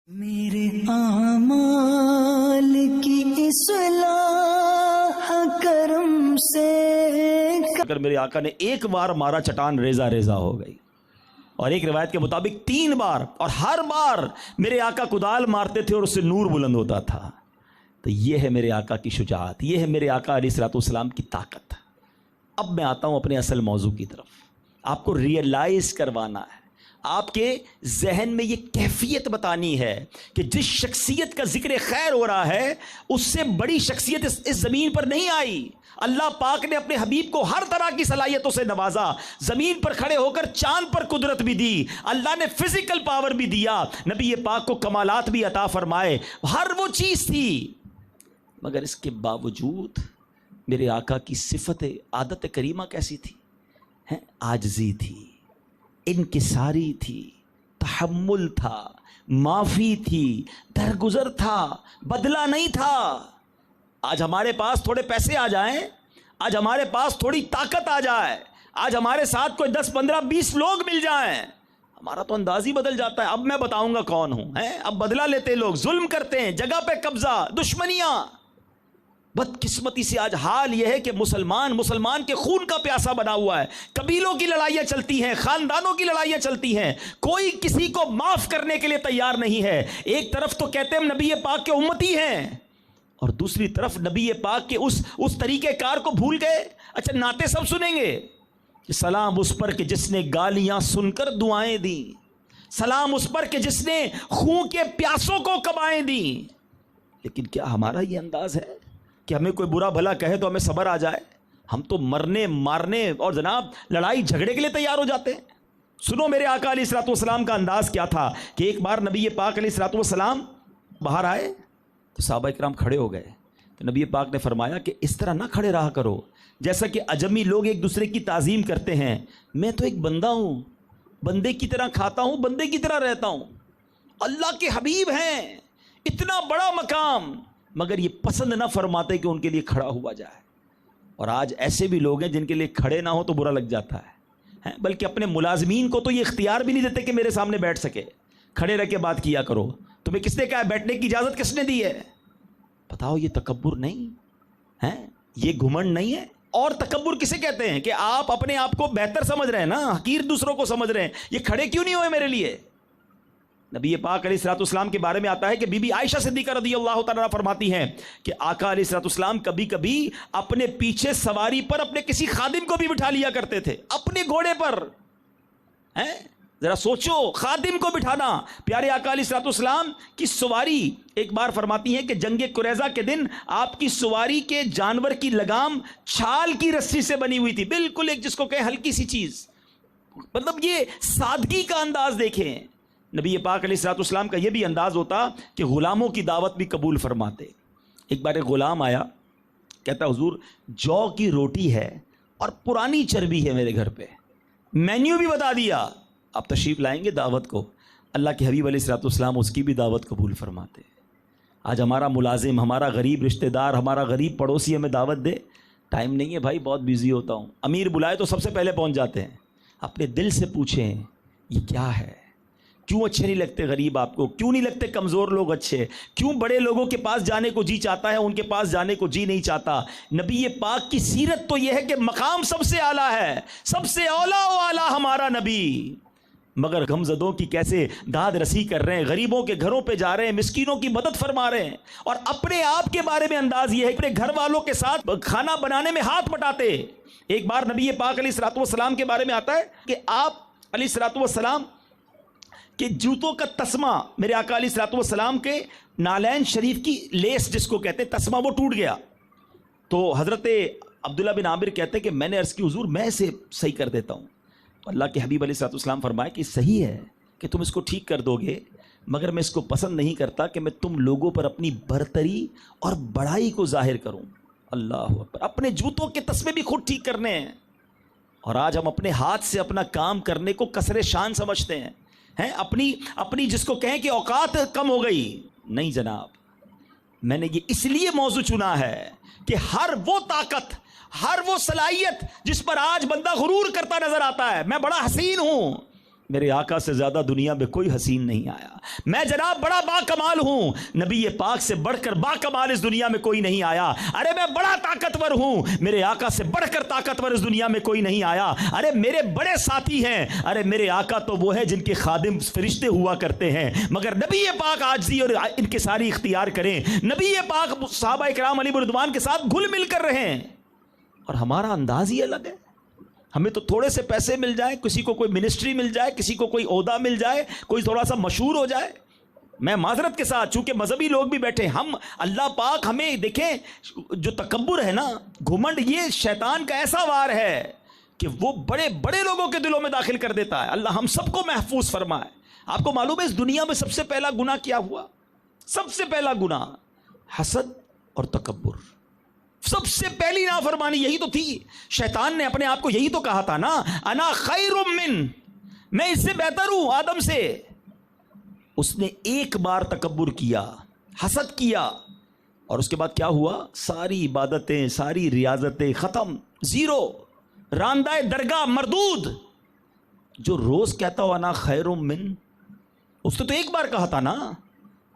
میرے اعمال کی اصلاح کرم سے اگر میرے آقا نے ایک بار مارا چٹان ریزہ ریزہ ہو گئی، اور ایک روایت کے مطابق 3 بار، اور ہر بار میرے آقا کدال مارتے تھے اور اس سے نور بلند ہوتا تھا۔ تو یہ ہے میرے آقا کی شجاعت، یہ ہے میرے آقا علیہ الصلوۃ والسلام کی طاقت۔ اب میں آتا ہوں اپنے اصل موضوع کی طرف، آپ کو ریئلائز کروانا ہے، آپ کے ذہن میں یہ کیفیت بتانی ہے کہ جس شخصیت کا ذکر خیر ہو رہا ہے اس سے بڑی شخصیت اس زمین پر نہیں آئی۔ اللہ پاک نے اپنے حبیب کو ہر طرح کی صلاحیتوں سے نوازا، زمین پر کھڑے ہو کر چاند پر قدرت بھی دی، اللہ نے فزیکل پاور بھی دیا، نبی پاک کو کمالات بھی عطا فرمائے، ہر وہ چیز تھی، مگر اس کے باوجود میرے آقا کی صفت عادت کریمہ کیسی تھی؟ عاجزی تھی، انکساری تھی، تحمل تھا، معافی تھی، درگزر تھا، بدلہ نہیں تھا۔ آج ہمارے پاس تھوڑے پیسے آ جائیں، آج ہمارے پاس تھوڑی طاقت آ جائے، آج ہمارے ساتھ کوئی 10 15 20 لوگ مل جائیں، ہمارا تو انداز ہی بدل جاتا ہے۔ اب میں بتاؤں گا کون ہوں، اب بدلہ لیتے لوگ، ظلم کرتے ہیں، جگہ پہ قبضہ، دشمنیاں۔ بدقسمتی سے آج حال یہ ہے کہ مسلمان کے خون کا پیاسا بنا ہوا ہے، قبیلوں کی لڑائیاں چلتی ہیں، خاندانوں کی لڑائیاں چلتی ہیں، کوئی کسی کو معاف کرنے کے لیے تیار نہیں ہے۔ ایک طرف تو کہتے ہیں ہم نبی پاک کے امتی ہیں، اور دوسری طرف نبی پاک کے اس طریقہ کار کو بھول گئے۔ اچھا نعتیں سب سنیں گے کہ سلام اس پر کہ جس نے گالیاں سن کر دعائیں دیں، سلام اس پر کہ جس نے خون کے پیاسوں کو کبائیں دیں، لیکن کیا ہمارا یہ انداز ہے کہ ہمیں کوئی برا بھلا کہے تو ہمیں صبر آ جائے؟ ہم تو مرنے مارنے اور جناب لڑائی جھگڑے کے لیے تیار ہو جاتے ہیں۔ سنو میرے آقا علیہ الصلوۃ والسلام کا انداز کیا تھا کہ ایک بار نبی پاک علیہ الصلوۃ والسلام باہر آئے تو صحابہ کرام کھڑے ہو گئے، تو نبی پاک نے فرمایا کہ اس طرح نہ کھڑے رہا کرو جیسا کہ عجمی لوگ ایک دوسرے کی تعظیم کرتے ہیں، میں تو ایک بندہ ہوں، بندے کی طرح کھاتا ہوں، بندے کی طرح رہتا ہوں، اللہ کے حبیب ہیں، اتنا بڑا مقام، مگر یہ پسند نہ فرماتے کہ ان کے لیے کھڑا ہوا جائے۔ اور آج ایسے بھی لوگ ہیں جن کے لیے کھڑے نہ ہو تو برا لگ جاتا ہے، بلکہ اپنے ملازمین کو تو یہ اختیار بھی نہیں دیتے کہ میرے سامنے بیٹھ سکے، کھڑے رہ کے بات کیا کرو۔ تمہیں کس نے کہا ہے بیٹھنے کی اجازت کس نے دی ہے؟ بتاؤ، یہ تکبر نہیں ہے، یہ گھمنڈ نہیں ہے؟ اور تکبر کسے کہتے ہیں کہ آپ اپنے آپ کو بہتر سمجھ رہے ہیں نا، حقیر دوسروں کو سمجھ رہے ہیں، یہ کھڑے کیوں نہیں ہوئے میرے لیے؟ نبی پاک علیہ الصلوۃ والسلام کے بارے میں آتا ہے کہ بی بی عائشہ صدیقہ رضی اللہ تعالیٰ عنہا فرماتی ہیں کہ آقا علیہ الصلوۃ والسلام کبھی کبھی اپنے پیچھے سواری پر اپنے کسی خادم کو بھی بٹھا لیا کرتے تھے، اپنے گھوڑے پر۔ ذرا سوچو، خادم کو بٹھانا۔ پیارے آقا علیہ الصلوۃ والسلام کی سواری ایک بار فرماتی ہیں کہ جنگ قریظہ کے دن آپ کی سواری کے جانور کی لگام چھال کی رسی سے بنی ہوئی تھی، بالکل ایک جس کو کہیں ہلکی سی چیز۔ مطلب یہ سادگی کا انداز دیکھیں۔ نبی پاک علیہ الصلوۃ والسلام کا یہ بھی انداز ہوتا کہ غلاموں کی دعوت بھی قبول فرماتے۔ ایک بار ایک غلام آیا، کہتا حضور جو کی روٹی ہے اور پرانی چربی ہے میرے گھر پہ، مینیو بھی بتا دیا، آپ تشریف لائیں گے دعوت کو؟ اللہ کے حبیب علیہ الصلوۃ والسلام اس کی بھی دعوت قبول فرماتے۔ آج ہمارا ملازم، ہمارا غریب رشتہ دار، ہمارا غریب پڑوسی ہمیں دعوت دے، ٹائم نہیں ہے بھائی، بہت بیزی ہوتا ہوں۔ امیر بلائے تو سب سے پہلے پہنچ جاتے ہیں۔ اپنے دل سے پوچھیں یہ کیا ہے؟ کیوں اچھے نہیں لگتے غریب آپ کو؟ کیوں نہیں لگتے کمزور لوگ اچھے؟ کیوں بڑے لوگوں کے پاس جانے کو جی چاہتا ہے، ان کے پاس جانے کو جی نہیں چاہتا؟ نبی پاک کی سیرت تو یہ ہے کہ مقام سب سے اعلیٰ ہے، سب سے اولیٰ و اعلیٰ ہمارا نبی، مگر غمزدوں کی کیسے داد رسی کر رہے ہیں، غریبوں کے گھروں پہ جا رہے ہیں، مسکینوں کی مدد فرما رہے ہیں، اور اپنے آپ کے بارے میں انداز یہ ہے اپنے گھر والوں کے ساتھ کھانا بنانے میں ہاتھ بٹاتے۔ ایک بار نبی پاک علیہ الصلوۃ والسلام کے بارے میں آتا ہے کہ آپ علیہ الصلوۃ والسلام کہ جوتوں کا تسمہ، میرے آقا علیہ الصلوۃ والسلام کے نالین شریف کی لیس جس کو کہتے ہیں تسمہ، وہ ٹوٹ گیا، تو حضرت عبداللہ بن عامر کہتے ہیں کہ میں نے عرض کی حضور میں اسے صحیح کر دیتا ہوں، تو اللہ کے حبیب علیہ الصلوۃ والسلام فرمائے کہ صحیح ہے کہ تم اس کو ٹھیک کر دو گے، مگر میں اس کو پسند نہیں کرتا کہ میں تم لوگوں پر اپنی برتری اور بڑائی کو ظاہر کروں۔ اللہ اکبر، اپنے جوتوں کے تسمے بھی خود ٹھیک کرنے ہیں، اور آج ہم اپنے ہاتھ سے اپنا کام کرنے کو کسر شان سمجھتے ہیں، اپنی جس کو کہیں کہ اوقات کم ہو گئی۔ نہیں جناب، میں نے یہ اس لیے موضوع چنا ہے کہ ہر وہ طاقت، ہر وہ صلاحیت جس پر آج بندہ غرور کرتا نظر آتا ہے، میں بڑا حسین ہوں، میرے آقا سے زیادہ دنیا میں کوئی حسین نہیں آیا. میں جناب بڑا با کمال ہوں, نبی پاک سے بڑھ کر با کمال اس دنیا میں کوئی نہیں آیا. ارے میں بڑا طاقتور ہوں, میرے آقا سے بڑھ کر طاقتور اس دنیا میں کوئی نہیں آیا. ارے میرے بڑے ساتھی ہیں, ارے میرے آقا تو وہ ہے جن کے خادم فرشتے ہوا کرتے ہیں, مگر نبی پاک عاجزی اور انکساری اختیار کریں. نبی پاک صحابہ اکرام علیہ رضوان کے ساتھ گھل مل کر رہیں, اور ہمارا انداز ہی الگ ہے. ہمیں تو تھوڑے سے پیسے مل جائیں, کسی کو کوئی منسٹری مل جائے, کسی کو کوئی عہدہ مل جائے, کوئی تھوڑا سا مشہور ہو جائے. میں معذرت کے ساتھ, چونکہ مذہبی لوگ بھی بیٹھے, ہم اللہ پاک ہمیں دیکھیں, جو تکبر ہے نا, گھمنڈ, یہ شیطان کا ایسا وار ہے کہ وہ بڑے بڑے لوگوں کے دلوں میں داخل کر دیتا ہے. اللہ ہم سب کو محفوظ فرمائے. آپ کو معلوم ہے اس دنیا میں سب سے پہلا گناہ کیا ہوا؟ سب سے پہلا گناہ حسد اور تکبر. سب سے پہلی نافرمانی یہی تو تھی. شیطان نے اپنے آپ کو یہی تو کہا تھا نا, انا خیر من, میں اس سے بہتر ہوں آدم سے. اس نے ایک بار تکبر کیا, حسد کیا, اور اس کے بعد کیا ہوا؟ ساری عبادتیں, ساری ریاضتیں ختم, زیرو, راندہ درگاہ مردود. جو روز کہتا ہو انا خیر من, اس نے تو ایک بار کہا تھا نا.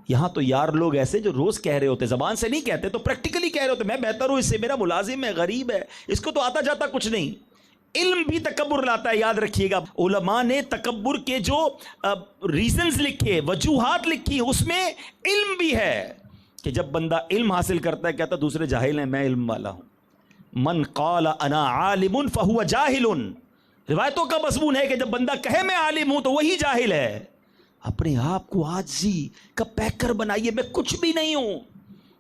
یہاں تو یار لوگ ایسے جو روز کہہ رہے ہوتے, زبان سے نہیں کہتے تو پریکٹیکلی کہہ رہے ہوتے, میں بہتر ہوں اس سے, میرا ملازم ہے, غریب ہے, اس کو تو آتا جاتا کچھ نہیں. علم بھی تکبر لاتا ہے, یاد رکھیے گا. علماء نے تکبر کے جو ریزنز لکھے, وجوہات لکھی, اس میں علم بھی ہے کہ جب بندہ علم حاصل کرتا ہے کہتا دوسرے جاہل ہیں, میں علم والا ہوں. من قال انا عالم فہو جاہل. روایتوں کا مضمون ہے کہ جب بندہ کہے میں عالم ہوں تو وہی جاہل ہے. اپنے آپ کو عاجزی کا پیکر بنائیے, میں کچھ بھی نہیں ہوں,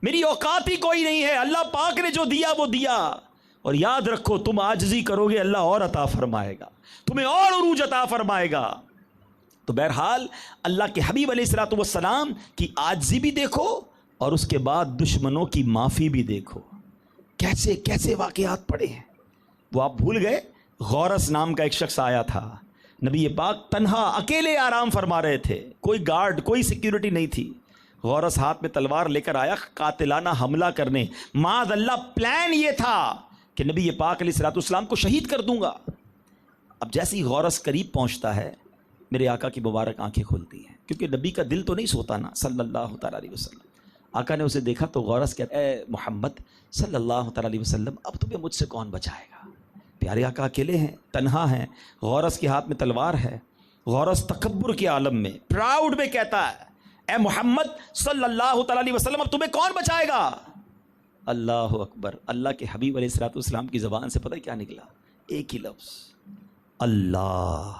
میری اوقات ہی کوئی نہیں ہے, اللہ پاک نے جو دیا وہ دیا. اور یاد رکھو تم عاجزی کرو گے اللہ اور عطا فرمائے گا, تمہیں اور عروج عطا فرمائے گا. تو بہرحال اللہ کے حبیب علیہ الصلوۃ والسلام کی عاجزی بھی دیکھو, اور اس کے بعد دشمنوں کی معافی بھی دیکھو. کیسے کیسے واقعات پڑے ہیں. وہ آپ بھول گئے, غورس نام کا ایک شخص آیا تھا, نبی پاک تنہا اکیلے آرام فرما رہے تھے, کوئی گارڈ, کوئی سیکیورٹی نہیں تھی. غورس ہاتھ میں تلوار لے کر آیا قاتلانہ حملہ کرنے. معاذ اللہ پلان یہ تھا کہ نبی پاک علیہ الصلوۃ والسلام کو شہید کر دوں گا. اب جیسے ہی غورس قریب پہنچتا ہے, میرے آقا کی مبارک آنکھیں کھلتی ہیں, کیونکہ نبی کا دل تو نہیں سوتا نا صلی اللہ تعالیٰ علیہ وسلم. آقا نے اسے دیکھا تو غورس کہتا ہے, اے محمد صلی اللہ تعالیٰ علیہ وسلم, اب تمہیں مجھ سے کون بچائے گا؟ پیارے آقا اکیلے ہیں, تنہا ہیں, غورس کے ہاتھ میں تلوار ہے. غورس تکبر کے عالم میں, پراؤڈ میں کہتا ہے, اے محمد صلی اللہ تعالیٰ علیہ وسلم, اب تمہیں کون بچائے گا؟ اللہ اکبر. اللہ کے حبیب علیہ الصلوۃ والسلام کی زبان سے پتہ کیا نکلا؟ ایک ہی لفظ, اللہ.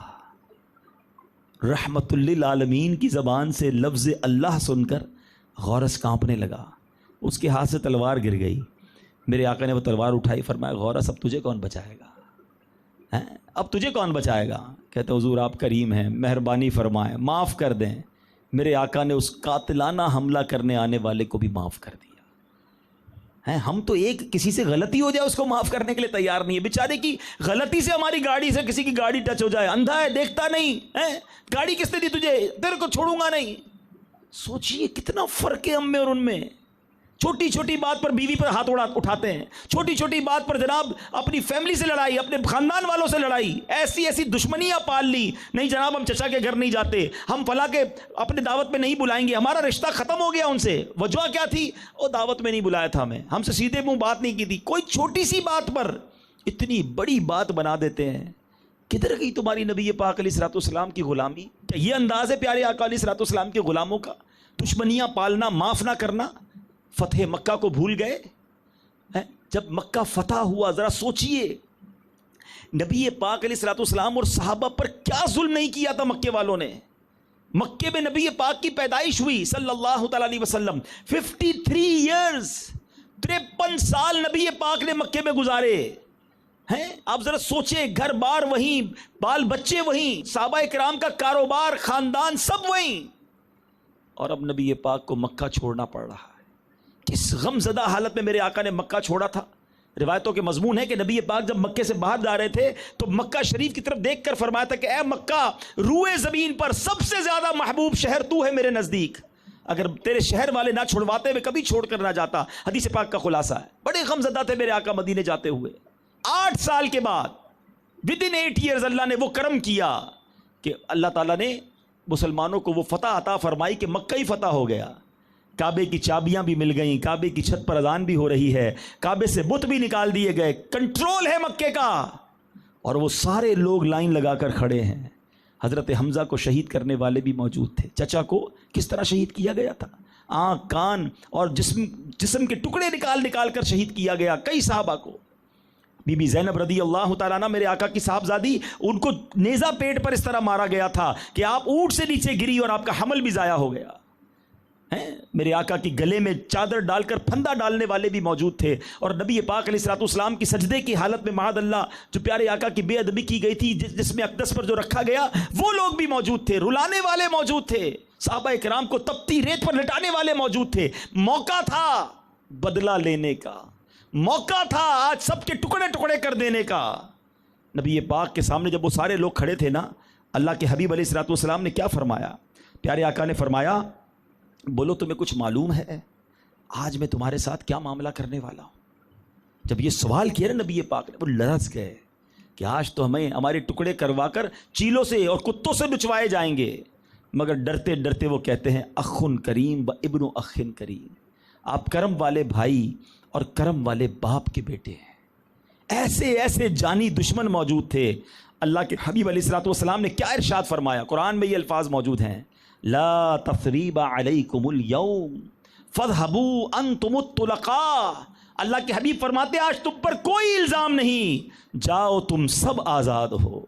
رحمت للعالمین کی زبان سے لفظ اللہ سن کر غورس کانپنے لگا, اس کے ہاتھ سے تلوار گر گئی. میرے آقا نے وہ تلوار اٹھائی, فرمایا غورس اب تجھے کون بچائے گا؟ اب تجھے کون بچائے گا؟ کہتے حضور آپ کریم ہیں, مہربانی فرمائیں, معاف کر دیں. میرے آقا نے اس قاتلانہ حملہ کرنے آنے والے کو بھی معاف کر دیا. ہم تو ایک کسی سے غلطی ہو جائے اس کو معاف کرنے کے لیے تیار نہیں ہے. بیچارے کی غلطی سے ہماری گاڑی سے کسی کی گاڑی ٹچ ہو جائے, اندھا ہے دیکھتا نہیں ہے, گاڑی کس نے دی تجھے, تیرے کو چھوڑوں گا نہیں. سوچئے کتنا فرق ہے ہم میں اور ان میں. چھوٹی چھوٹی بات پر بیوی پر ہاتھ اٹھاتے ہیں, چھوٹی چھوٹی بات پر جناب اپنی فیملی سے لڑائی, اپنے خاندان والوں سے لڑائی, ایسی ایسی دشمنیاں پال لی. نہیں جناب ہم چچا کے گھر نہیں جاتے, ہم فلاں کے اپنے دعوت میں نہیں بلائیں گے, ہمارا رشتہ ختم ہو گیا ان سے. وجہ کیا تھی؟ وہ دعوت میں نہیں بلایا تھا ہمیں, ہم سے سیدھے منہ بات نہیں کی تھی. کوئی چھوٹی سی بات پر اتنی بڑی بات بنا دیتے ہیں. کدھر گئی تمہاری نبی پاک علیہ الصلوۃ والسلام کی غلامی؟ کیا یہ انداز ہے پیارے آقا علیہ الصلوۃ والسلام کے غلاموں کا؟ دشمنیاں پالنا, معاف نہ کرنا. فتح مکہ کو بھول گئے؟ جب مکہ فتح ہوا ذرا سوچئے, نبی پاک علیہ الصلوۃ والسلام اور صحابہ پر کیا ظلم نہیں کیا تھا مکے والوں نے. مکے میں نبی پاک کی پیدائش ہوئی صلی اللہ تعالیٰ علیہ وسلم. 53 ایئرز, 53 سال نبی پاک نے مکے میں گزارے ہیں. آپ ذرا سوچیں, گھر بار وہیں, بال بچے وہیں, صحابہ کرام کا کاروبار, خاندان سب وہیں, اور اب نبی پاک کو مکہ چھوڑنا پڑ رہا ہے. کس غم زدہ حالت میں میرے آقا نے مکہ چھوڑا تھا. روایتوں کے مضمون ہے کہ نبی پاک جب مکے سے باہر جا رہے تھے تو مکہ شریف کی طرف دیکھ کر فرمایا تھا کہ اے مکہ, روئے زمین پر سب سے زیادہ محبوب شہر تو ہے میرے نزدیک, اگر تیرے شہر والے نہ چھوڑواتے میں کبھی چھوڑ کر نہ جاتا. حدیث پاک کا خلاصہ ہے. بڑے غم زدہ تھے میرے آقا مدینے جاتے ہوئے. 8 سال کے بعد, ود ان 8 ایئرز, اللہ نے وہ کرم کیا کہ اللہ تعالیٰ نے مسلمانوں کو وہ فتح عطا فرمائی کہ مکہ ہی فتح ہو گیا، کعبے کی چابیاں بھی مل گئیں، کعبے کی چھت پر اذان بھی ہو رہی ہے، کعبے سے بت بھی نکال دیے گئے، کنٹرول ہے مکے کا، اور وہ سارے لوگ لائن لگا کر کھڑے ہیں۔ حضرت حمزہ کو شہید کرنے والے بھی موجود تھے، چچا کو کس طرح شہید کیا گیا تھا، آنکھ کان اور جسم کے ٹکڑے نکال کر شہید کیا گیا کئی صحابہ کو۔ بی بی زینب رضی اللہ تعالیٰ عنہ میرے آقا کی صاحبزادی، ان کو نیزہ پیٹ پر اس طرح مارا گیا تھا کہ آپ اونٹ سے نیچے گری اور آپ کا حمل بھی ضائع ہو گیا۔ میرے آقا کی گلے میں چادر ڈال کر پھندا ڈالنے والے بھی موجود تھے، اور نبی پاک علیہ الصلوۃ والسلام کی سجدے کی حالت میں معاذ اللہ جو پیارے آقا کی بے ادبی کی گئی تھی، جس میں اقدس پر جو رکھا گیا، وہ لوگ بھی موجود تھے، رلانے والے موجود تھے، صحابہ کرام کو تپتی ریت پر لٹانے والے موجود تھے۔ موقع تھا بدلہ لینے کا، موقع تھا آج سب کے ٹکڑے ٹکڑے کر دینے کا۔ نبی پاک کے سامنے جب وہ سارے لوگ کھڑے تھے نا، اللہ کے حبیب علیہ الصلوۃ والسلام نے کیا فرمایا؟ پیارے آقا نے فرمایا، بولو تمہیں کچھ معلوم ہے آج میں تمہارے ساتھ کیا معاملہ کرنے والا ہوں؟ جب یہ سوال کیا نا نبی پاک نے، وہ لرز گئے کہ آج تو ہمیں ہمارے ٹکڑے کروا کر چیلوں سے اور کتوں سے بچوائے جائیں گے، مگر ڈرتے ڈرتے وہ کہتے ہیں اخن کریم و ابن اخن کریم، آپ کرم والے بھائی اور کرم والے باپ کے بیٹے ہیں۔ ایسے ایسے جانی دشمن موجود تھے۔ اللہ کے حبیب علیہ الصلوۃ والسلام نے کیا ارشاد فرمایا؟ قرآن میں یہ الفاظ موجود ہیں، لا تثریب علیکم اليوم فاذهبوا انتم الطلقاء۔ اللہ کے حبیب فرماتے آج تم پر کوئی الزام نہیں، جاؤ تم سب آزاد ہو۔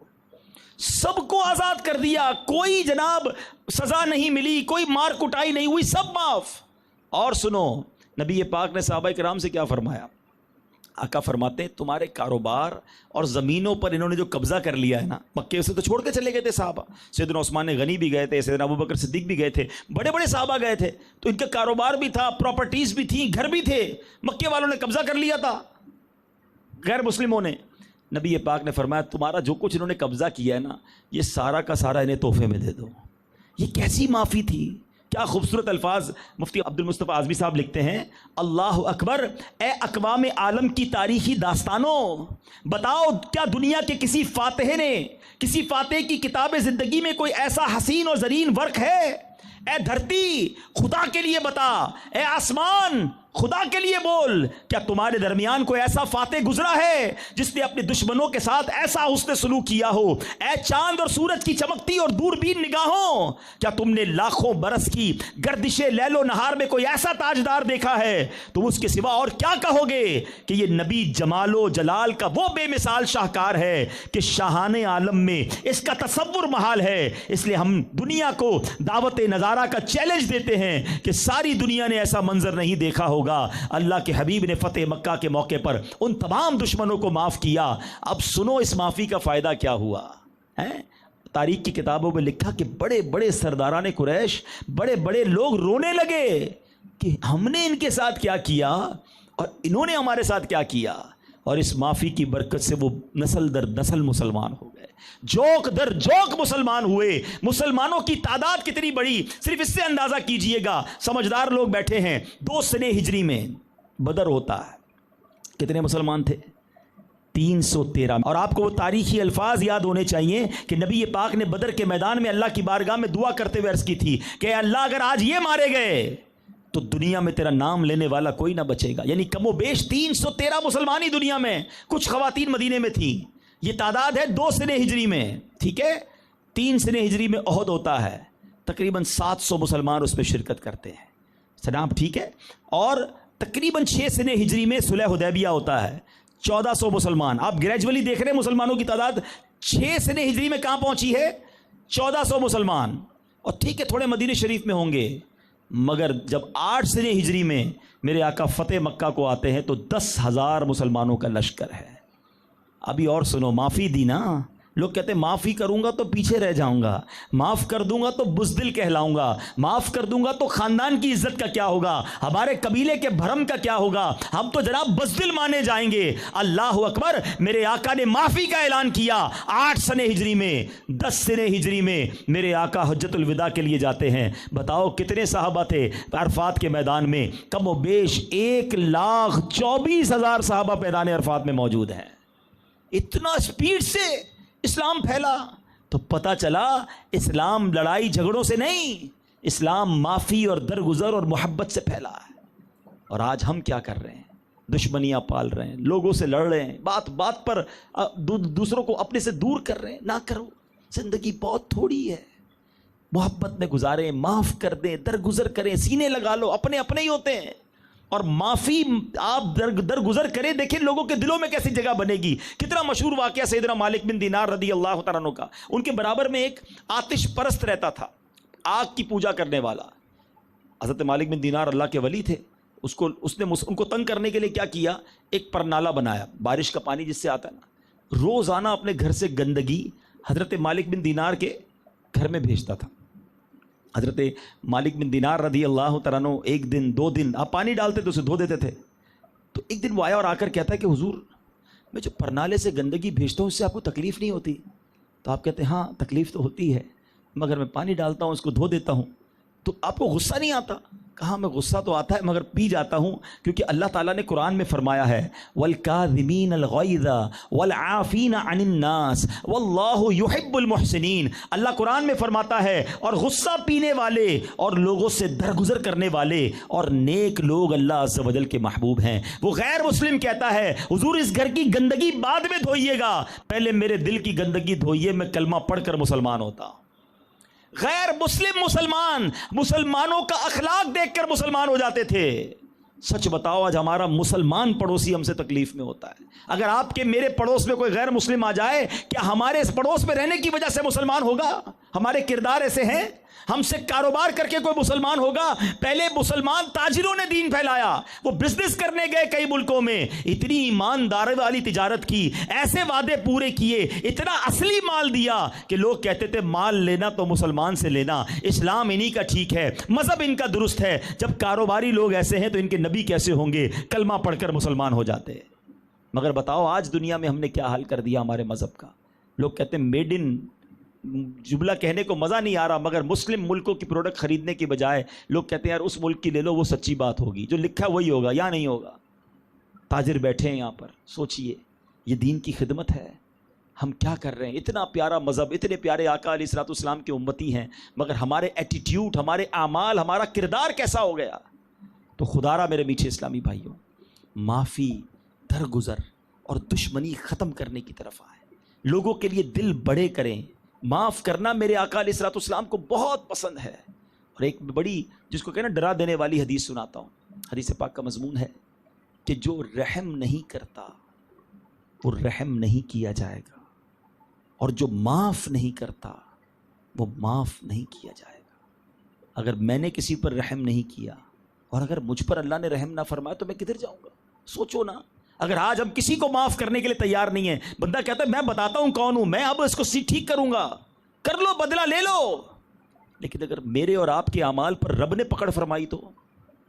سب کو آزاد کر دیا، کوئی جناب سزا نہیں ملی، کوئی مار کٹائی نہیں ہوئی، سب معاف۔ اور سنو نبی پاک نے صحابہ کرام سے کیا فرمایا؟ آقا فرماتے ہیں تمہارے کاروبار اور زمینوں پر انہوں نے جو قبضہ کر لیا ہے نا، مکے سے تو چھوڑ کے چلے گئے تھے صحابہ، سیدنا عثمان غنی بھی گئے تھے، سیدنا ابوبکر صدیق بھی گئے تھے، بڑے بڑے صحابہ گئے تھے، تو ان کا کاروبار بھی تھا، پراپرٹیز بھی تھیں، گھر بھی تھے، مکے والوں نے قبضہ کر لیا تھا غیر مسلموں نے۔ نبی پاک نے فرمایا تمہارا جو کچھ انہوں نے قبضہ کیا ہے نا، یہ سارا کا سارا انہیں تحفے میں دے دو۔ یہ کیسی معافی تھی، کیا خوبصورت الفاظ مفتی عبد المصطفیٰ اعظمی صاحب لکھتے ہیں، اللہ اکبر، اے اقوام عالم کی تاریخی داستانوں، بتاؤ کیا دنیا کے کسی فاتح نے، کسی فاتح کی کتاب زندگی میں کوئی ایسا حسین اور زرین ورق ہے؟ اے دھرتی خدا کے لیے بتا، اے آسمان خدا کے لیے بول، کیا تمہارے درمیان کوئی ایسا فاتح گزرا ہے جس نے اپنے دشمنوں کے ساتھ ایسا حسن سلوک کیا ہو؟ اے چاند اور سورج کی چمکتی اور دوربین نگاہوں، کیا تم نے لاکھوں برس کی گردش لیل و نہار میں کوئی ایسا تاجدار دیکھا ہے؟ تم اس کے سوا اور کیا کہو گے کہ یہ نبی جمال و جلال کا وہ بے مثال شاہکار ہے کہ شاہان عالم میں اس کا تصور محال ہے۔ اس لیے ہم دنیا کو دعوت نظارہ کا چیلنج دیتے ہیں کہ ساری دنیا نے ایسا منظر نہیں دیکھا ہوگا۔ اللہ کے حبیب نے فتح مکہ کے موقع پر ان تمام دشمنوں کو معاف کیا۔ اب سنو اس معافی کا فائدہ کیا ہوا ہے؟ تاریخ کی کتابوں میں لکھا کہ بڑے بڑے سرداران قریش، بڑے بڑے لوگ رونے لگے کہ ہم نے ان کے ساتھ کیا کیا اور انہوں نے ہمارے ساتھ کیا کیا، اور اس معافی کی برکت سے وہ نسل در نسل مسلمان ہو گئے، جوک در جوک مسلمان ہوئے۔ مسلمانوں کی تعداد کتنی بڑی، صرف اس سے اندازہ کیجئے گا۔ سمجھدار لوگ بیٹھے ہیں، 2 سنہ ہجری میں بدر ہوتا ہے، کتنے مسلمان تھے؟ 313۔ اور آپ کو وہ تاریخی الفاظ یاد ہونے چاہیے کہ نبی پاک نے بدر کے میدان میں اللہ کی بارگاہ میں دعا کرتے ہوئے عرض کی تھی کہ اللہ اگر آج یہ مارے گئے تو دنیا میں تیرا نام لینے والا کوئی نہ بچے گا۔ یعنی کم و بیش 313 مسلمان ہی دنیا میں، کچھ خواتین مدینے میں تھیں۔ یہ تعداد ہے 2 سنہ ہجری میں، ٹھیک ہے؟ 3 سنہ ہجری میں احد ہوتا ہے، تقریباً 700 مسلمان اس میں شرکت کرتے ہیں، جناب ٹھیک ہے؟ اور تقریباً 6 سنہ ہجری میں صلح حدیبیہ ہوتا ہے، 1400 مسلمان۔ آپ گریجولی دیکھ رہے ہیں مسلمانوں کی تعداد 6 سنہ ہجری میں کہاں پہنچی ہے؟ 1400 مسلمان۔ اور ٹھیک ہے تھوڑے مدینہ شریف میں ہوں گے، مگر جب 8 سنہ ہجری میں میرے آقا فتح مکہ کو آتے ہیں تو 10,000 مسلمانوں کا لشکر ہے۔ ابھی اور سنو، معافی دی نا، لوگ کہتے ہیں معافی کروں گا تو پیچھے رہ جاؤں گا، معاف کر دوں گا تو بزدل کہلاؤں گا، معاف کر دوں گا تو خاندان کی عزت کا کیا ہوگا، ہمارے قبیلے کے بھرم کا کیا ہوگا، ہم تو جناب بزدل مانے جائیں گے۔ اللہ اکبر، میرے آقا نے معافی کا اعلان کیا 8 سنہ ہجری میں۔ 10 سنہ ہجری میں میرے آقا حجت الوداع کے لیے جاتے ہیں۔ بتاؤ کتنے صحابہ تھے عرفات کے میدان میں؟ کم و بیش 1,24,000 صحابہ میدان عرفات میں موجود ہیں۔ اتنا سپیڈ سے اسلام پھیلا، تو پتہ چلا اسلام لڑائی جھگڑوں سے نہیں، اسلام معافی اور درگزر اور محبت سے پھیلا ہے۔ اور آج ہم کیا کر رہے ہیں؟ دشمنیاں پال رہے ہیں، لوگوں سے لڑ رہے ہیں، بات بات پر دوسروں کو اپنے سے دور کر رہے ہیں۔ نہ کرو، زندگی بہت تھوڑی ہے، محبت میں گزاریں، معاف کر دیں، درگزر کریں، سینے لگا لو، اپنے اپنے ہی ہوتے ہیں۔ اور معافی آپ درگزر کریں، دیکھیں لوگوں کے دلوں میں کیسی جگہ بنے گی۔ کتنا مشہور واقعہ سیدنا مالک بن دینار رضی اللہ تعالیٰ عنہ کا، ان کے برابر میں ایک آتش پرست رہتا تھا، آگ کی پوجا کرنے والا۔ حضرت مالک بن دینار اللہ کے ولی تھے، اس نے ان کو تنگ کرنے کے لیے کیا کیا، ایک پرنالہ بنایا، بارش کا پانی جس سے آتا ہے نا، روزانہ اپنے گھر سے گندگی حضرت مالک بن دینار کے گھر میں بھیجتا تھا۔ حضرت مالک بن دینار رضی اللہ تعالیٰ عنہ ایک دن 2 دن آپ پانی ڈالتے تو اسے دھو دیتے تھے، تو ایک دن وہ آیا اور آ کر کہتا ہے کہ حضور میں جو پرنالے سے گندگی بھیجتا ہوں اس سے آپ کو تکلیف نہیں ہوتی؟ تو آپ کہتے ہیں ہاں تکلیف تو ہوتی ہے، مگر میں پانی ڈالتا ہوں اس کو دھو دیتا ہوں، تو آپ کو غصہ نہیں آتا؟ کہا میں غصہ تو آتا ہے مگر پی جاتا ہوں، کیونکہ اللہ تعالیٰ نے قرآن میں فرمایا ہے وَالْكَاظِمِينَ الْغَيْظَ وَالْعَافِينَ عَنِ النَّاسِ وَاللَّهُ يُحِبُّ الْمُحْسِنِينَ۔ اللہ قرآن میں فرماتا ہے اور غصہ پینے والے اور لوگوں سے درگزر کرنے والے اور نیک لوگ اللہ عز و جل کے محبوب ہیں۔ وہ غیر مسلم کہتا ہے حضور اس گھر کی گندگی بعد میں دھوئیے گا، پہلے میرے دل کی گندگی دھوئیے، میں کلمہ پڑھ کر مسلمان ہوتا ہوں۔ غیر مسلم مسلمانوں کا اخلاق دیکھ کر مسلمان ہو جاتے تھے۔ سچ بتاؤ آج ہمارا مسلمان پڑوسی ہم سے تکلیف میں ہوتا ہے۔ اگر آپ کے میرے پڑوس میں کوئی غیر مسلم آ جائے، کیا ہمارے اس پڑوس میں رہنے کی وجہ سے مسلمان ہوگا؟ ہمارے کردار ایسے ہیں؟ ہم سے کاروبار کر کے کوئی مسلمان ہوگا؟ پہلے مسلمان تاجروں نے دین پھیلایا، وہ بزنس کرنے گئے کئی ملکوں میں، اتنی ایمانداری والی تجارت کی، ایسے وعدے پورے کیے، اتنا اصلی مال دیا کہ لوگ کہتے تھے مال لینا تو مسلمان سے لینا، اسلام انہی کا ٹھیک ہے، مذہب ان کا درست ہے۔ جب کاروباری لوگ ایسے ہیں تو ان کے نبی کیسے ہوں گے؟ کلمہ پڑھ کر مسلمان ہو جاتے۔ مگر بتاؤ آج دنیا میں ہم نے کیا حال کر دیا ہمارے مذہب کا؟ لوگ کہتے ہیں میڈ ان، جملہ کہنے کو مزہ نہیں آ رہا، مگر مسلم ملکوں کی پروڈکٹ خریدنے کی بجائے لوگ کہتے ہیں یار اس ملک کی لے لو، وہ سچی بات ہوگی، جو لکھا وہی ہوگا یا نہیں ہوگا۔ تاجر بیٹھے ہیں یہاں پر، سوچئے یہ دین کی خدمت ہے؟ ہم کیا کر رہے ہیں؟ اتنا پیارا مذہب، اتنے پیارے آقا علیہ الصلوۃ والسلام کے امتی ہیں، مگر ہمارے ایٹیٹیوڈ، ہمارے اعمال، ہمارا کردار کیسا ہو گیا؟ تو خدا را میرے میٹھے اسلامی بھائیوں، معافی، درگزر اور دشمنی ختم کرنے کی طرف آئے، لوگوں کے لیے دل بڑے کریں۔ معاف کرنا میرے آقا علیہ الصلوۃ والسلام کو بہت پسند ہے۔ اور ایک بڑی جس کو کہنا ڈرا دینے والی حدیث سناتا ہوں۔ حدیث پاک کا مضمون ہے کہ جو رحم نہیں کرتا وہ رحم نہیں کیا جائے گا، اور جو معاف نہیں کرتا وہ معاف نہیں کیا جائے گا۔ اگر میں نے کسی پر رحم نہیں کیا اور اگر مجھ پر اللہ نے رحم نہ فرمایا تو میں کدھر جاؤں گا؟ سوچو نا، اگر آج ہم کسی کو معاف کرنے کے لیے تیار نہیں ہیں، بندہ کہتا ہے میں بتاتا ہوں کون ہوں، میں اب اس کو ٹھیک کروں گا، کر لو، بدلہ لے لو، لیکن اگر میرے اور آپ کے اعمال پر رب نے پکڑ فرمائی تو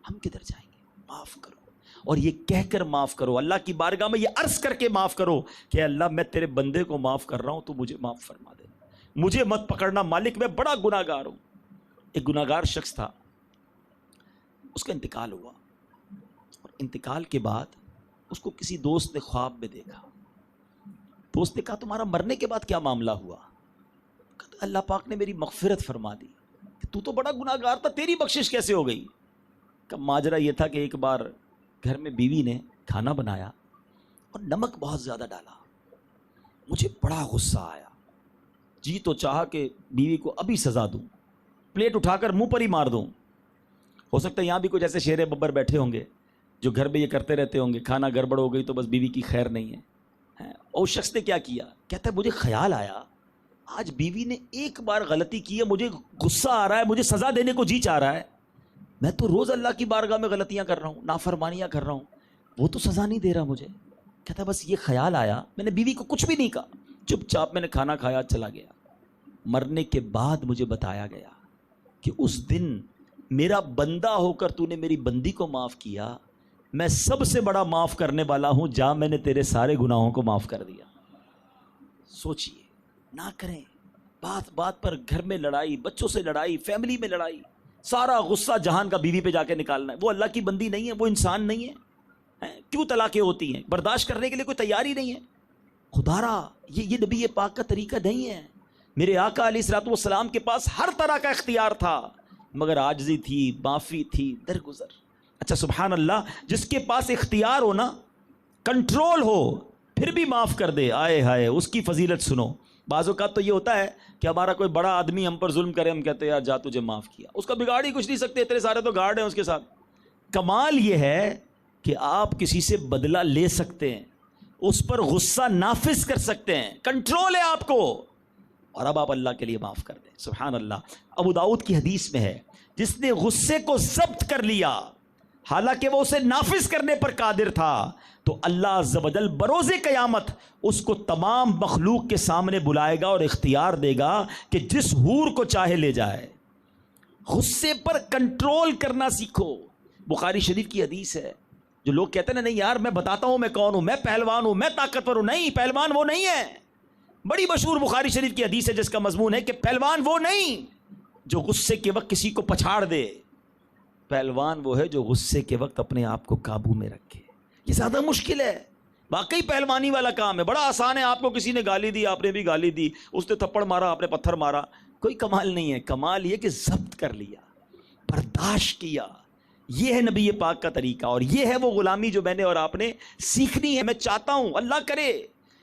ہم کدھر جائیں گے؟ معاف کرو، اور یہ کہہ کر معاف کرو، اللہ کی بارگاہ میں یہ عرض کر کے معاف کرو کہ اللہ میں تیرے بندے کو معاف کر رہا ہوں، تو مجھے معاف فرما دے، مجھے مت پکڑنا مالک، میں بڑا گناہ گار ہوں۔ ایک گناہ گار شخص تھا، اس کا انتقال ہوا، اور انتقال کے بعد اس کو کسی دوست نے خواب میں دیکھا۔ دوست نے کہا تمہارا مرنے کے بعد کیا معاملہ ہوا؟ کہا اللہ پاک نے میری مغفرت فرما دی، کہ تو بڑا گناہ گار تھا، تیری بخشش کیسے ہو گئی؟ کہ ماجرا یہ تھا کہ ایک بار گھر میں بیوی نے کھانا بنایا اور نمک بہت زیادہ ڈالا، مجھے بڑا غصہ آیا، جی تو چاہا کہ بیوی کو ابھی سزا دوں، پلیٹ اٹھا کر منہ پر ہی مار دوں۔ ہو سکتا ہے یہاں بھی کچھ ایسے شیر ببر بیٹھے ہوں گے جو گھر میں یہ کرتے رہتے ہوں گے، کھانا گڑبڑ ہو گئی تو بس بیوی کی خیر نہیں ہے۔ اور اس شخص نے کیا کیا؟ کہتا ہے مجھے خیال آیا آج بیوی نے ایک بار غلطی کی ہے، مجھے غصہ آ رہا ہے، مجھے سزا دینے کو جی چاہ رہا ہے، میں تو روز اللہ کی بارگاہ میں غلطیاں کر رہا ہوں، نافرمانیاں کر رہا ہوں، وہ تو سزا نہیں دے رہا مجھے۔ کہتا ہے بس یہ خیال آیا، میں نے بیوی کو کچھ بھی نہیں کہا، چپ چاپ میں نے کھانا کھایا، چلا گیا۔ مرنے کے بعد مجھے بتایا گیا کہ اس دن میرا بندہ ہو کر تو نے میری بندی کو معاف کیا، میں سب سے بڑا معاف کرنے والا ہوں، جا میں نے تیرے سارے گناہوں کو معاف کر دیا۔ سوچئے، نہ کریں، بات بات پر گھر میں لڑائی، بچوں سے لڑائی، فیملی میں لڑائی، سارا غصہ جہان کا بیوی پہ جا کے نکالنا ہے۔ وہ اللہ کی بندی نہیں ہے، وہ انسان نہیں ہے، کیوں طلاقیں ہوتی ہیں؟ برداشت کرنے کے لیے کوئی تیاری نہیں ہے۔ خدا را یہ نبی پاک کا طریقہ نہیں ہے۔ میرے آقا علیہ الصلوۃ والسلام کے پاس ہر طرح کا اختیار تھا، مگر عاجزی تھی، معافی تھی، درگزر۔ اچھا سبحان اللہ، جس کے پاس اختیار ہو نا، کنٹرول ہو، پھر بھی معاف کر دے، آئے ہائے اس کی فضیلت سنو۔ بعض اوقات تو یہ ہوتا ہے کہ ہمارا کوئی بڑا آدمی ہم پر ظلم کرے، ہم کہتے ہیں یار جا تجھے معاف کیا، اس کا بگاڑ ہی کچھ نہیں سکتے، اتنے سارے تو گارڈ ہیں اس کے ساتھ۔ کمال یہ ہے کہ آپ کسی سے بدلہ لے سکتے ہیں، اس پر غصہ نافذ کر سکتے ہیں، کنٹرول ہے آپ کو، اور اب آپ اللہ کے لیے معاف کر دیں۔ سبحان اللہ۔ ابو داؤد کی حدیث میں ہے، جس نے غصے کو ضبط کر لیا حالانکہ وہ اسے نافذ کرنے پر قادر تھا، تو اللہ عز و جل بروز قیامت اس کو تمام مخلوق کے سامنے بلائے گا اور اختیار دے گا کہ جس حور کو چاہے لے جائے۔ غصے پر کنٹرول کرنا سیکھو۔ بخاری شریف کی حدیث ہے، جو لوگ کہتے ہیں نا نہیں یار میں بتاتا ہوں میں کون ہوں، میں پہلوان ہوں، میں طاقتور ہوں، نہیں، پہلوان وہ نہیں ہے۔ بڑی مشہور بخاری شریف کی حدیث ہے جس کا مضمون ہے کہ پہلوان وہ نہیں جو غصے کے وقت کسی کو پچھاڑ دے، پہلوان وہ ہے جو غصے کے وقت اپنے آپ کو قابو میں رکھے۔ یہ زیادہ مشکل ہے، واقعی پہلوانی والا کام ہے، بڑا آسان ہے۔ آپ کو کسی نے گالی دی، آپ نے بھی گالی دی، اس نے تھپڑ مارا، آپ نے پتھر مارا، کوئی کمال نہیں ہے۔ کمال یہ کہ ضبط کر لیا، برداشت کیا۔ یہ ہے نبی پاک کا طریقہ، اور یہ ہے وہ غلامی جو میں نے اور آپ نے سیکھنی ہے۔ میں چاہتا ہوں اللہ کرے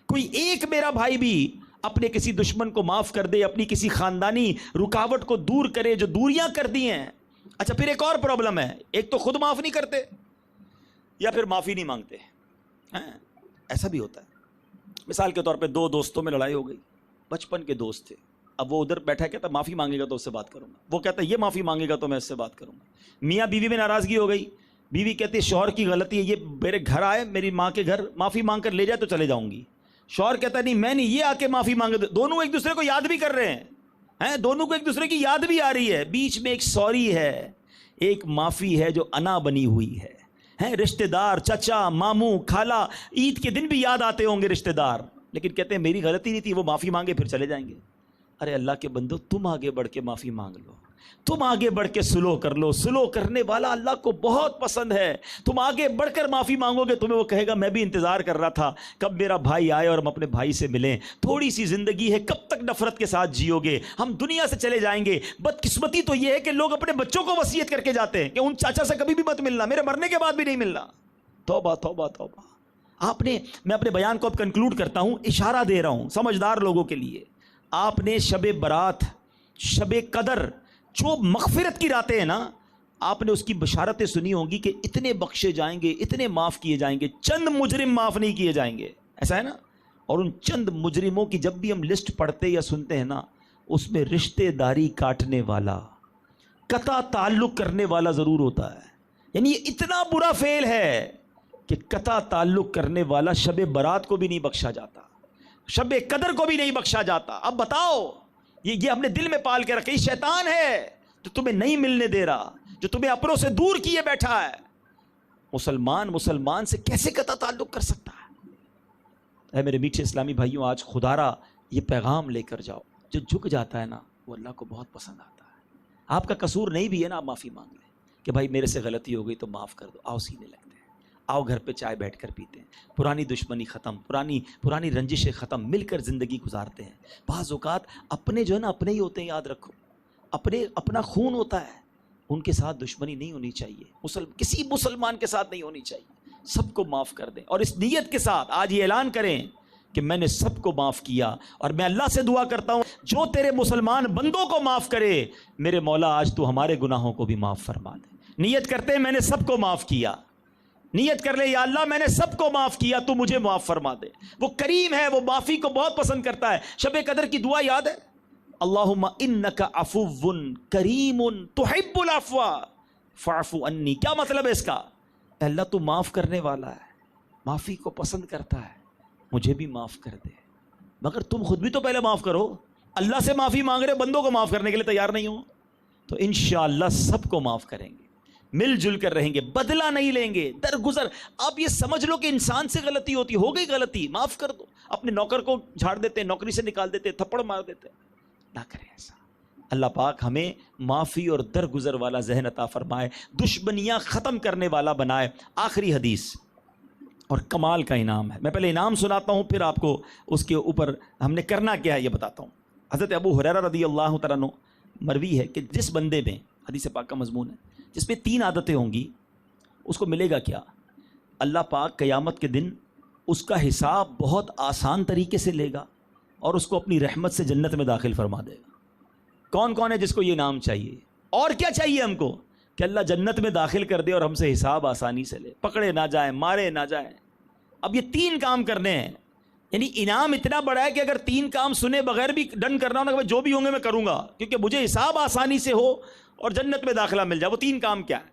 کوئی ایک میرا بھائی بھی اپنے کسی دشمن کو معاف کر دے، اپنی کسی خاندانی رکاوٹ کو دور کرے جو دوریاں کر دی ہیں۔ اچھا پھر ایک اور پرابلم ہے، ایک تو خود معاف نہیں کرتے یا پھر معافی نہیں مانگتے، ایسا بھی ہوتا ہے۔ مثال کے طور پہ دو دوستوں میں لڑائی ہو گئی، بچپن کے دوست تھے، اب وہ ادھر بیٹھا کہتا معافی مانگے گا تو اس سے بات کروں گا، وہ کہتا ہے یہ معافی مانگے گا تو میں اس سے بات کروں گا۔ میاں بیوی میں ناراضگی ہو گئی، بیوی کہتی ہے شوہر کی غلطی ہے، یہ میرے گھر آئے، میری ماں کے گھر، معافی مانگ کر لے جائے تو چلے جاؤں گی۔ شوہر کہتا ہے نہیں میں نہیں، یہ آ کے معافی مانگے۔ دونوں ایک دوسرے کو یاد بھی کر رہے ہیں، دونوں کو ایک دوسرے کی یاد بھی آ رہی ہے، بیچ میں ایک سوری ہے، ایک معافی ہے جو انا بنی ہوئی ہے۔ رشتہ دار، چچا، ماموں، خالہ، عید کے دن بھی یاد آتے ہوں گے رشتہ دار، لیکن کہتے ہیں میری غلطی نہیں تھی، وہ معافی مانگے پھر چلے جائیں گے۔ ارے اللہ کے بندو، تم آگے بڑھ کے معافی مانگ لو، تم آگے بڑھ کے سلو کر لو، سلو کرنے والا اللہ کو بہت پسند ہے۔ تم آگے بڑھ کر معافی مانگو گے، تمہیں وہ کہے گا میں بھی انتظار کر رہا تھا کب میرا بھائی آئے اور ہم اپنے بھائی سے ملیں، تھوڑی سی زندگی ہے، کب تک نفرت کے ساتھ جیو گے، ہم دنیا سے چلے جائیں گے۔ بدقسمتی تو یہ ہے کہ لوگ اپنے بچوں کو وصیت کر کے جاتے ہیں کہ ان چاچا سے کبھی بھی مت ملنا، میرے مرنے کے بعد بھی نہیں ملنا۔ توبہ توبہ توبہ۔ میں اپنے بیان کو اب کنکلوڈ کرتا ہوں، اشارہ دے رہا ہوں سمجھدار لوگوں کے لیے۔ آپ نے شب برات، شب قدر، جو مغفرت کی راتیں ہیں نا، آپ نے اس کی بشارتیں سنی ہوں گی کہ اتنے بخشے جائیں گے، اتنے معاف کیے جائیں گے، چند مجرم معاف نہیں کیے جائیں گے، ایسا ہے نا۔ اور ان چند مجرموں کی جب بھی ہم لسٹ پڑھتے یا سنتے ہیں نا، اس میں رشتے داری کاٹنے والا، قطع تعلق کرنے والا ضرور ہوتا ہے۔ یعنی یہ اتنا برا فعل ہے کہ قطع تعلق کرنے والا شب برات کو بھی نہیں بخشا جاتا، شب قدر کو بھی نہیں بخشا جاتا۔ اب بتاؤ، یہ ہم نے دل میں پال کے رکھے، یہ شیطان ہے جو تمہیں نہیں ملنے دے رہا، جو تمہیں اپنوں سے دور کیے بیٹھا ہے۔ مسلمان سے کیسے قطع تعلق کر سکتا ہے؟ اے میرے میٹھے اسلامی بھائیوں، آج خدارا یہ پیغام لے کر جاؤ، جو جھک جاتا ہے نا وہ اللہ کو بہت پسند آتا ہے۔ آپ کا قصور نہیں بھی ہے نا، آپ معافی مانگ لیں کہ بھائی میرے سے غلطی ہو گئی تو معاف کر دو، آؤ سینے لگتے ہیں، آؤ گھر پہ چائے بیٹھ کر پیتے ہیں، پرانی دشمنی ختم، پرانی رنجشیں ختم، مل کر زندگی گزارتے ہیں۔ بعض اوقات اپنے جو ہے نا اپنے ہی ہوتے ہیں، یاد رکھو، اپنا خون ہوتا ہے، ان کے ساتھ دشمنی نہیں ہونی چاہیے، کسی مسلمان کے ساتھ نہیں ہونی چاہیے، سب کو معاف کر دیں، اور اس نیت کے ساتھ آج یہ اعلان کریں کہ میں نے سب کو معاف کیا، اور میں اللہ سے دعا کرتا ہوں جو تیرے مسلمان بندوں کو معاف کرے، میرے مولا آج تو ہمارے گناہوں کو بھی معاف فرما دے۔ نیت کرتے ہیں میں نے سب کو معاف کیا، نیت کر لے یا اللہ میں نے سب کو معاف کیا، تو مجھے معاف فرما دے۔ وہ کریم ہے، وہ معافی کو بہت پسند کرتا ہے۔ شب قدر کی دعا یاد ہے، اللہم انک عفو کریم تحب العفو فاعف عنی۔ کیا مطلب ہے اس کا؟ اے اللہ تو معاف کرنے والا ہے، معافی کو پسند کرتا ہے، مجھے بھی معاف کر دے، مگر تم خود بھی تو پہلے معاف کرو۔ اللہ سے معافی مانگ رہے، بندوں کو معاف کرنے کے لیے تیار نہیں ہو، تو انشاءاللہ سب کو معاف کریں گے، مل جل کر رہیں گے، بدلہ نہیں لیں گے، درگزر۔ آپ یہ سمجھ لو کہ انسان سے غلطی ہوتی، ہو گئی غلطی، معاف کر دو۔ اپنے نوکر کو جھاڑ دیتے، نوکری سے نکال دیتے، تھپڑ مار دیتے، نہ کریں ایسا۔ اللہ پاک ہمیں معافی اور درگزر والا ذہن عطا فرمائے، دشمنیاں ختم کرنے والا بنائے۔ آخری حدیث اور کمال کا انعام ہے، میں پہلے انعام سناتا ہوں، پھر آپ کو اس کے اوپر ہم نے کرنا کیا ہے یہ بتاتا ہوں۔ حضرت ابو ہریرہ رضی اللہ تعالیٰ عنہ مروی ہے کہ جس بندے میں، حدیث پاک کا مضمون ہے، جس پہ 3 عادتیں ہوں گی اس کو ملے گا کیا؟ اللہ پاک قیامت کے دن اس کا حساب بہت آسان طریقے سے لے گا اور اس کو اپنی رحمت سے جنت میں داخل فرما دے گا۔ کون کون ہے جس کو یہ نام چاہیے؟ اور کیا چاہیے ہم کو؟ کہ اللہ جنت میں داخل کر دے اور ہم سے حساب آسانی سے لے، پکڑے نہ جائیں، مارے نہ جائیں۔ اب یہ 3 کام کرنے ہیں، یعنی انعام اتنا بڑا ہے کہ اگر 3 کام سنے بغیر بھی ڈن کرنا ہونا کہ جو بھی ہوں گے میں کروں گا، کیونکہ مجھے حساب آسانی سے ہو اور جنت میں داخلہ مل جائے۔ وہ 3 کام کیا ہے؟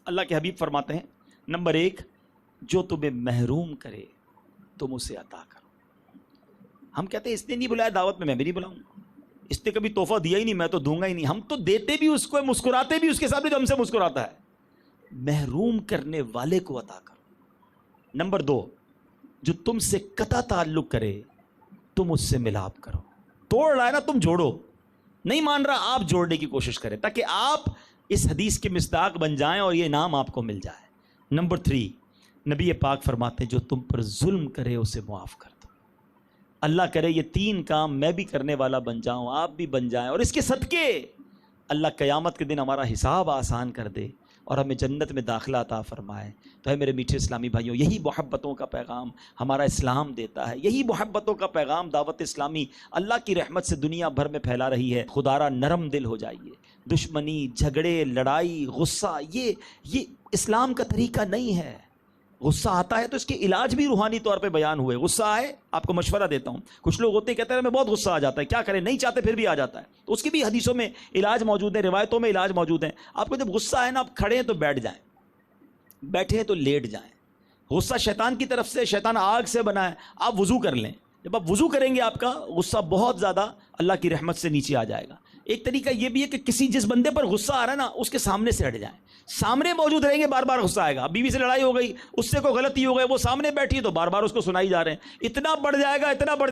اللہ کے حبیب فرماتے ہیں، نمبر 1، جو تمہیں محروم کرے تم اسے عطا کرو۔ ہم کہتے ہیں اس نے نہیں بلایا دعوت میں بھی نہیں بلاؤں، اس نے کبھی تحفہ دیا ہی نہیں، میں تو دوں گا ہی نہیں۔ ہم تو دیتے بھی اس کو، مسکراتے بھی اس کے سامنے جو ہم سے مسکراتا ہے۔ محروم کرنے والے کو عطا کرو۔ نمبر 2، جو تم سے قطع تعلق کرے تم اس سے ملاپ کرو۔ توڑ رہا ہے نا، تم جوڑو، نہیں مان رہا آپ جوڑنے کی کوشش کریں تاکہ آپ اس حدیث کے مصداق بن جائیں اور یہ انعام آپ کو مل جائے۔ نمبر 3، نبی پاک فرماتے ہیں جو تم پر ظلم کرے اسے معاف کر دو۔ اللہ کرے یہ 3 کام میں بھی کرنے والا بن جاؤں، آپ بھی بن جائیں، اور اس کے صدقے اللہ قیامت کے دن ہمارا حساب آسان کر دے اور ہمیں جنت میں داخلہ عطا فرمائے۔ تو ہے میرے میٹھے اسلامی بھائیوں، یہی محبتوں کا پیغام ہمارا اسلام دیتا ہے، یہی محبتوں کا پیغام دعوت اسلامی اللہ کی رحمت سے دنیا بھر میں پھیلا رہی ہے۔ خدارا نرم دل ہو جائیے، دشمنی، جھگڑے، لڑائی، غصہ یہ اسلام کا طریقہ نہیں ہے۔ غصہ آتا ہے تو اس کے علاج بھی روحانی طور پہ بیان ہوئے۔ غصہ آئے، آپ کو مشورہ دیتا ہوں، کچھ لوگ ہوتے ہیں کہتے ہیں ہمیں بہت غصہ آ جاتا ہے، کیا کریں، نہیں چاہتے پھر بھی آ جاتا ہے، تو اس کی بھی حدیثوں میں علاج موجود ہے، روایتوں میں علاج موجود ہیں۔ آپ کو جب غصہ آئے نا، آپ کھڑے ہیں تو بیٹھ جائیں، بیٹھے ہیں تو لیٹ جائیں۔ غصہ شیطان کی طرف سے، شیطان آگ سے بنا ہے، آپ وضو کر لیں۔ جب آپ وضو کریں گے آپ کا غصہ بہت زیادہ اللہ کی رحمت سے نیچے آ جائے گا۔ ایک طریقہ یہ بھی ہے کہ جس بندے پر غصہ آ رہا ہے نا، اس کے سامنے سے ہٹ جائیں، سامنے موجود رہیں گے، بار بار غصہ آئے گا۔ بیوی سے لڑائی ہو گئی، اس سے کوئی غلطی ہو گئی، وہ سامنے بیٹھی ہے تو بار بار اس کو سنائی جا رہے ہیں، اتنا بڑھ جائے گا، اتنا بڑھ